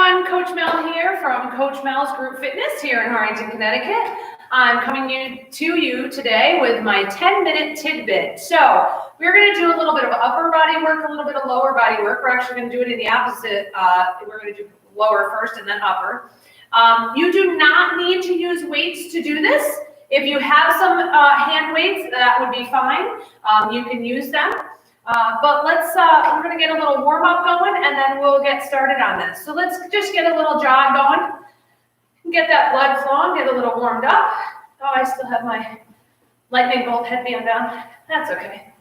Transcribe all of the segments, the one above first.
everyone, Coach Mel here from Coach Mel's Group Fitness here in Harwinton, Connecticut. I'm coming to you today with my 10-minute tidbit. So we're going to do a little bit of upper body work, a little bit of lower body work. We're actually going to do it in the opposite. We're going to do lower first and then upper. You do not need to use weights to do this. If you have some hand weights, that would be fine. You can use them. But we're going to get a little warm up going and then we'll get started on this. So let's just get a little jog going. Get that blood flowing, get a little warmed up. Oh, I still have my lightning bolt headband on. That's okay.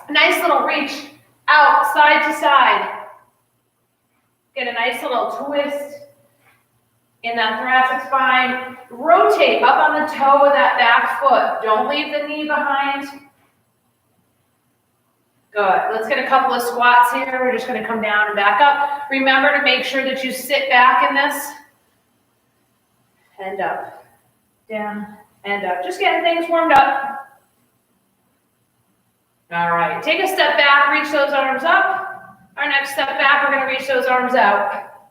A nice little reach out side to side. Get a nice little twist in that thoracic spine. Rotate up on the toe of that back foot. Don't leave the knee behind. Good. Let's get a couple of squats here. We're just going to come down and back up. Remember to make sure that you sit back in this. And up, down, and up. Just getting things warmed up. All right. Take a step back. Reach those arms up. Our next step back, we're going to reach those arms out.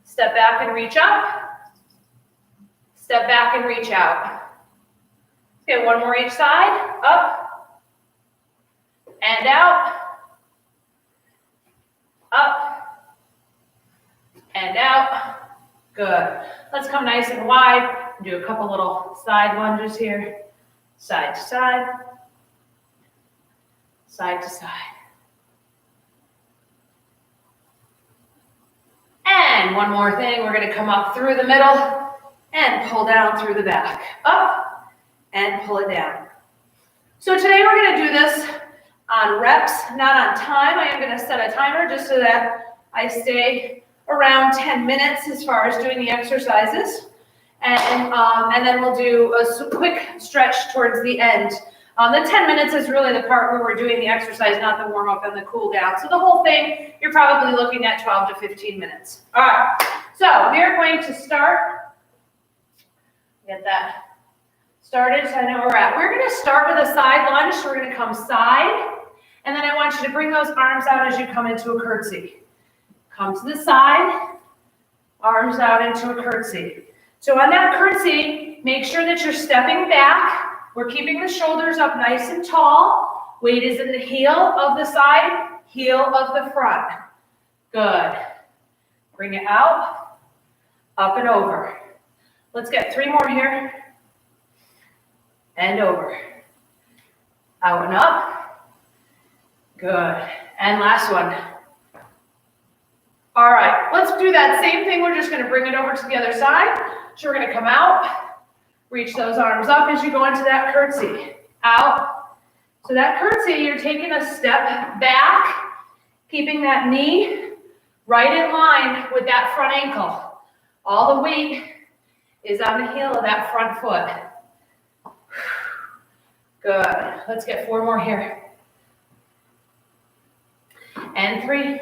Step back and reach up. Step back and reach out. Let's get one more each side. Up. And out, up, and out. Good. Let's come nice and wide. Do a couple little side lunges here. Side to side. Side to side. And one more thing. We're going to come up through the middle and pull down through the back. Up and pull it down. So today we're going to do this on reps, not on time. I am going to set a timer just so that I stay around 10 minutes as far as doing the exercises. And then we'll do a quick stretch towards the end. The 10 minutes is really the part where we're doing the exercise, not the warm up and the cool down. So the whole thing, you're probably looking at 12 to 15 minutes. All right, so we're going to start. Get that started so I know where we're at. We're going to start with a side lunge. So we're going to come side. And then I want you to bring those arms out as you come into a curtsy. Come to the side, arms out into a curtsy. So on that curtsy, make sure that you're stepping back. We're keeping the shoulders up nice and tall. Weight is in the heel of the side, heel of the front. Good. Bring it out, up and over. Let's get 3 more here. And over. Out and up. Good. And last one. All right, let's do that same thing. We're just going to bring it over to the other side. So we're going to come out, reach those arms up as you go into that curtsy. Out. So that curtsy, you're taking a step back, keeping that knee right in line with that front ankle. All the weight is on the heel of that front foot. Good. Let's get 4 more here. And 3.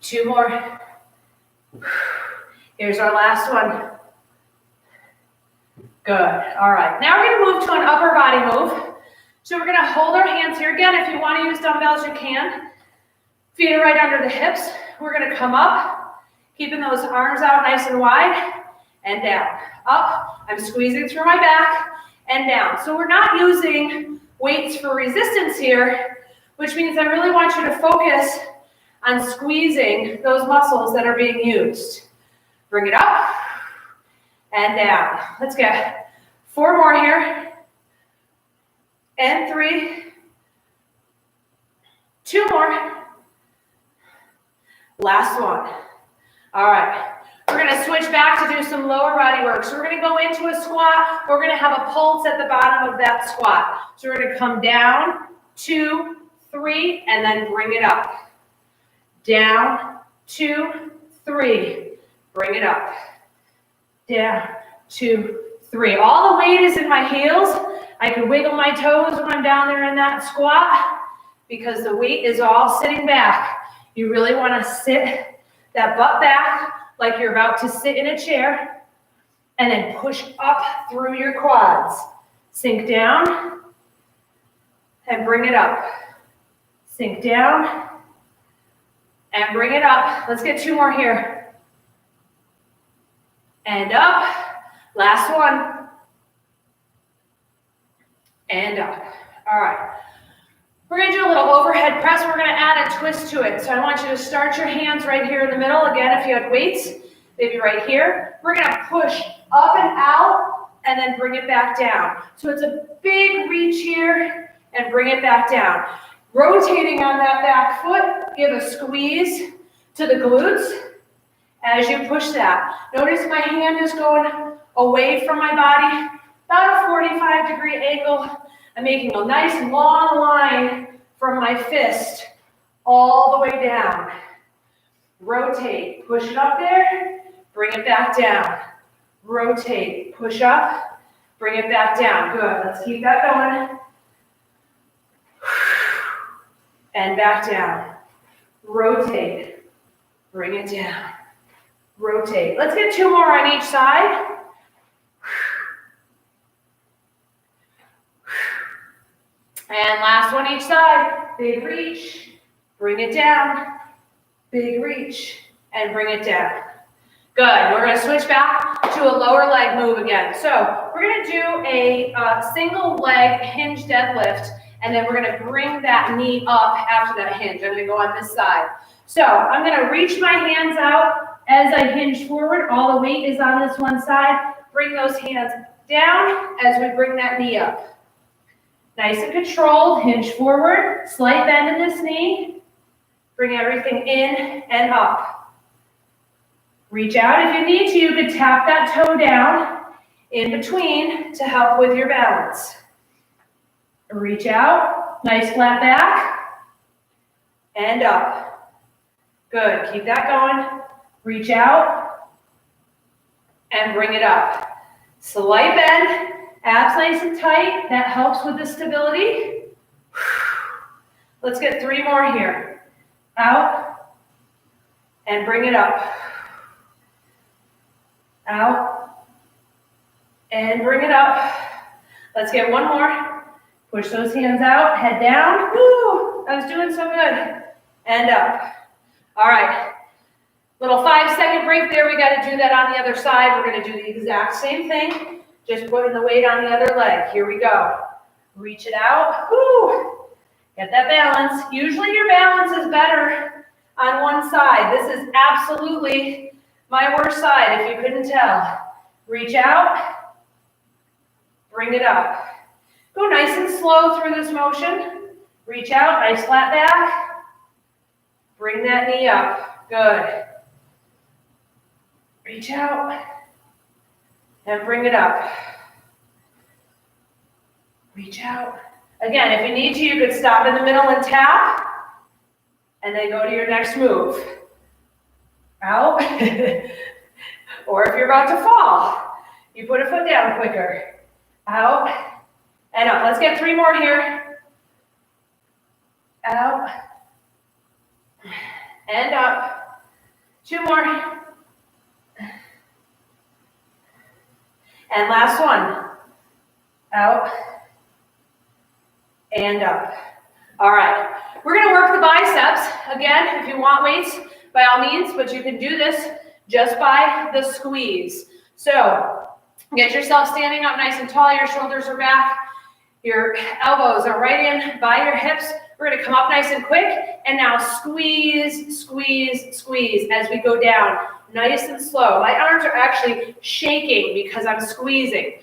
2 more. Here's our last one. Good. All right. Now we're going to move to an upper body move. So we're going to hold our hands here. Again, if you want to use dumbbells, you can. Feet are right under the hips. We're going to come up, keeping those arms out nice and wide, and down. Up. I'm squeezing through my back, and down. So we're not using weights for resistance here, which means I really want you to focus on squeezing those muscles that are being used. Bring it up and down. Let's get 4 more here. And 3. 2 more. Last one. All right. We're going to switch back to do some lower body work. So we're going to go into a squat. We're going to have a pulse at the bottom of that squat. So we're going to come down, 2, 3, and then bring it up. Down, 2, 3. Bring it up. Down, 2, 3. All the weight is in my heels. I can wiggle my toes when I'm down there in that squat because the weight is all sitting back. You really want to sit that butt back like you're about to sit in a chair and then push up through your quads. Sink down and bring it up. Sink down and bring it up. Let's get 2 more here. And up. Last one. And up. All right. We're going to do a little overhead press. We're going to add a twist to it. So I want you to start your hands right here in the middle. Again, if you had weights, maybe right here. We're going to push up and out and then bring it back down. So it's a big reach here and bring it back down. Rotating on that back foot, give a squeeze to the glutes as you push that. Notice my hand is going away from my body, about a 45-degree angle. I'm making a nice long line from my fist all the way down. Rotate, push it up there, bring it back down. Rotate, push up, bring it back down. Good, let's keep that going. And back down. Rotate, bring it down. Rotate. Let's get 2 more on each side. And last one each side. Big reach, bring it down. Big reach, and bring it down. Good. We're going to switch back to a lower leg move again. So we're going to do a single leg hinge deadlift, and then we're going to bring that knee up after that hinge. I'm going to go on this side. So I'm going to reach my hands out as I hinge forward. All the weight is on this one side. Bring those hands down as we bring that knee up. Nice and controlled, hinge forward, slight bend in this knee. Bring everything in and up. Reach out if you need to. You could tap that toe down in between to help with your balance. Reach out, nice flat back, and up. Good, keep that going. Reach out and bring it up. Slight bend. Abs nice and tight, that helps with the stability. Let's get 3 more here. Out, and bring it up. Out, and bring it up. Let's get 1 more. Push those hands out, head down. Woo, I was doing so good. And up. All right, little 5-second break there. We got to do that on the other side. We're going to do the exact same thing. Just putting the weight on the other leg. Here we go. Reach it out. Woo. Get that balance. Usually your balance is better on one side. This is absolutely my worst side, if you couldn't tell. Reach out. Bring it up. Go nice and slow through this motion. Reach out. Nice flat back. Bring that knee up. Good. Reach out. And bring it up. Reach out. Again, if you need to, you could stop in the middle and tap, and then go to your next move. Out. Or if you're about to fall, you put a foot down quicker. Out and up. Let's get 3 more here. Out and up. 2 more. And last one. Out and up. All right. We're going to work the biceps. Again, if you want weights, by all means, but you can do this just by the squeeze. So get yourself standing up nice and tall. Your shoulders are back. Your elbows are right in by your hips. We're going to come up nice and quick. And now squeeze, squeeze, squeeze as we go down. Nice and slow. My arms are actually shaking because I'm squeezing.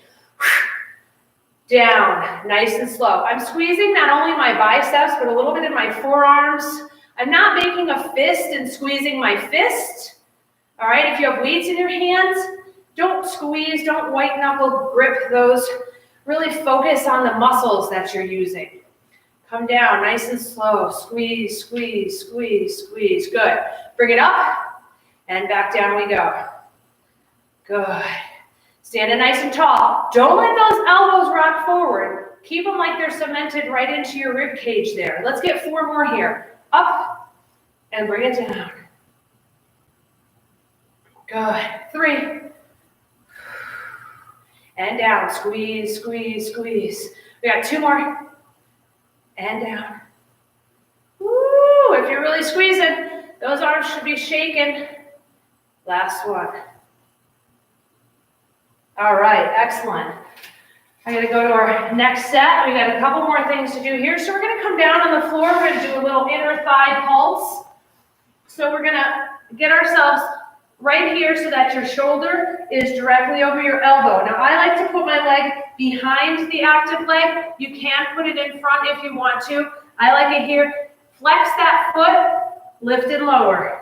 Down, nice and slow. I'm squeezing not only my biceps, but a little bit in my forearms. I'm not making a fist and squeezing my fist. All right, if you have weights in your hands, don't squeeze, don't white knuckle grip those. Really focus on the muscles that you're using. Come down, nice and slow. Squeeze, squeeze, squeeze, squeeze. Good. Bring it up. And back down we go. Good. Standing nice and tall. Don't let those elbows rock forward. Keep them like they're cemented right into your rib cage there. Let's get 4 more here. Up and bring it down. Good. 3. And down. Squeeze, squeeze, squeeze. We got 2 more. And down. Woo! If you're really squeezing, those Those arms should be shaking. Last one. All right, excellent. I'm gonna go to our next set. We got a couple more things to do here. So we're gonna come down on the floor. We're gonna do a little inner thigh pulse. So we're gonna get ourselves right here so that your shoulder is directly over your elbow. Now I like to put my leg behind the active leg. You can put it in front if you want to. I like it here. Flex that foot, lift and lower.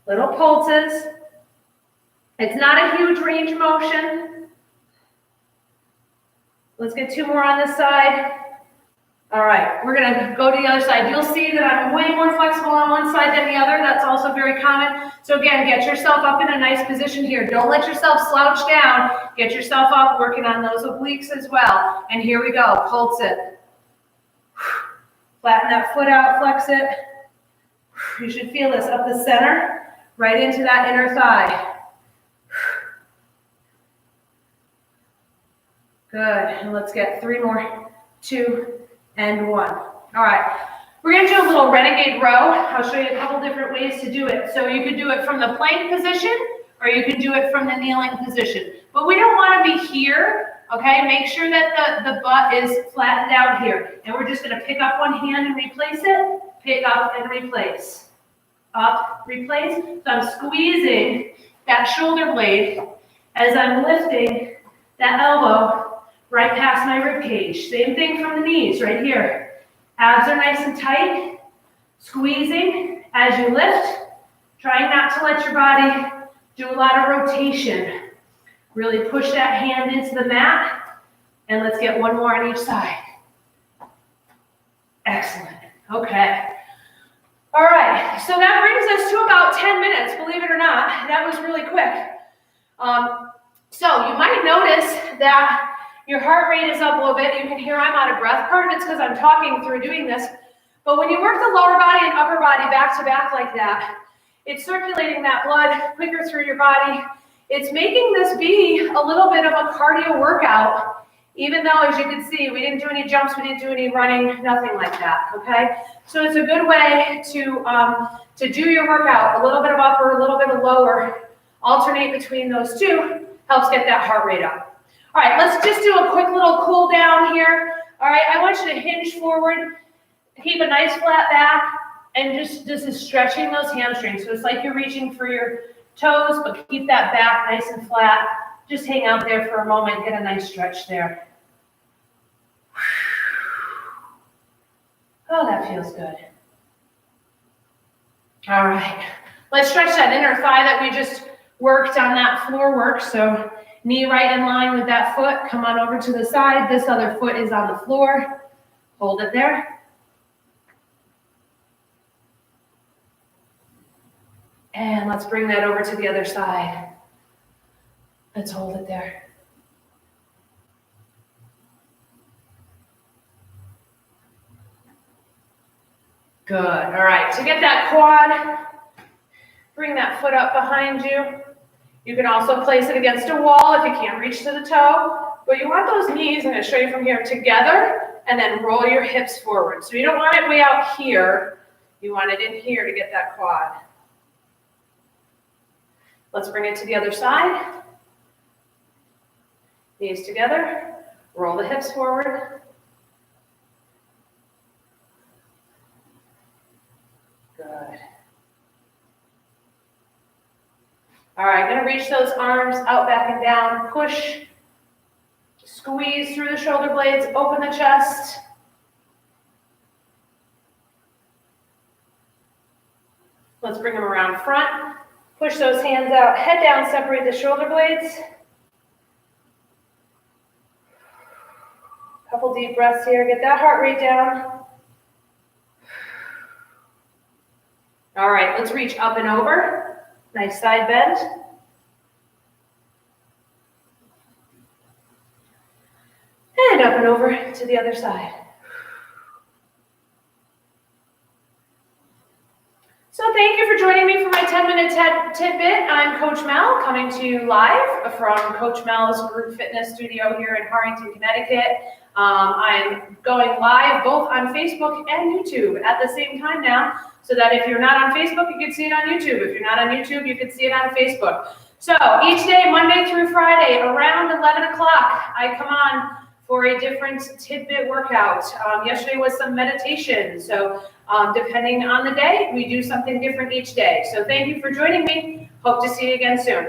Little pulses. It's not a huge range of motion. Let's get 2 more on this side. All right, we're gonna go to the other side. You'll see that I'm way more flexible on one side than the other. That's also very common. So again, get yourself up in a nice position here. Don't let yourself slouch down. Get yourself up, working on those obliques as well. And here we go, pulse it. Flatten that foot out, flex it. You should feel this up the center, right into that inner thigh. Good, and let's get 3 more, 2, and 1. All right, we're gonna do a little renegade row. I'll show you a couple different ways to do it. So you could do it from the plank position, or you can do it from the kneeling position. But we don't wanna be here, okay? Make sure that the butt is flattened out here. And we're just gonna pick up one hand and replace it, pick up and replace. Up, replace. So I'm squeezing that shoulder blade as I'm lifting that elbow right past my rib cage. Same thing from the knees, right here. Abs are nice and tight. Squeezing as you lift. Trying not to let your body do a lot of rotation. Really push that hand into the mat. And let's get 1 more on each side. Excellent. Okay. All right. So that brings us to about 10 minutes, believe it or not. That was really quick. So you might notice that your heart rate is up a little bit. You can hear I'm out of breath. Part of it's because I'm talking through doing this. But when you work the lower body and upper body back to back like that, it's circulating that blood quicker through your body. It's making this be a little bit of a cardio workout, even though, as you can see, we didn't do any jumps, we didn't do any running, nothing like that, okay? So it's a good way to do your workout, a little bit of upper, a little bit of lower, alternate between those two, helps get that heart rate up. All right, let's just do a quick little cool down here. All right, I want you to hinge forward, keep a nice flat back, and this is stretching those hamstrings. So it's like you're reaching for your toes, but keep that back nice and flat. Just hang out there for a moment, get a nice stretch there. Oh, that feels good. All right, let's stretch that inner thigh that we just worked on that floor work. So knee right in line with that foot. Come on over to the side. This other foot is on the floor. Hold it there. And let's bring that over to the other side. Let's hold it there. Good. All right. To get that quad, bring that foot up behind you. You can also place it against a wall if you can't reach to the toe. But you want those knees, I'm going to show you from here, together, and then roll your hips forward. So you don't want it way out here. You want it in here to get that quad. Let's bring it to the other side. Knees together. Roll the hips forward. Good. All right, going to reach those arms out, back, and down. Push. Squeeze through the shoulder blades. Open the chest. Let's bring them around front. Push those hands out. Head down, separate the shoulder blades. Couple deep breaths here. Get that heart rate down. All right, let's reach up and over. Nice side bend. And up and over to the other side. So thank you for joining me for my 10-minute tidbit. I'm Coach Mel, coming to you live from Coach Mel's group fitness studio here in Harwinton, Connecticut. I'm going live both on Facebook and YouTube at the same time now, so that if you're not on Facebook, you can see it on YouTube. If you're not on YouTube, you can see it on Facebook. So each day, Monday through Friday, around 11 o'clock, I come on for a different Tidbit workout. Yesterday was some meditation. So depending on the day, we do something different each day. So thank you for joining me. Hope to see you again soon.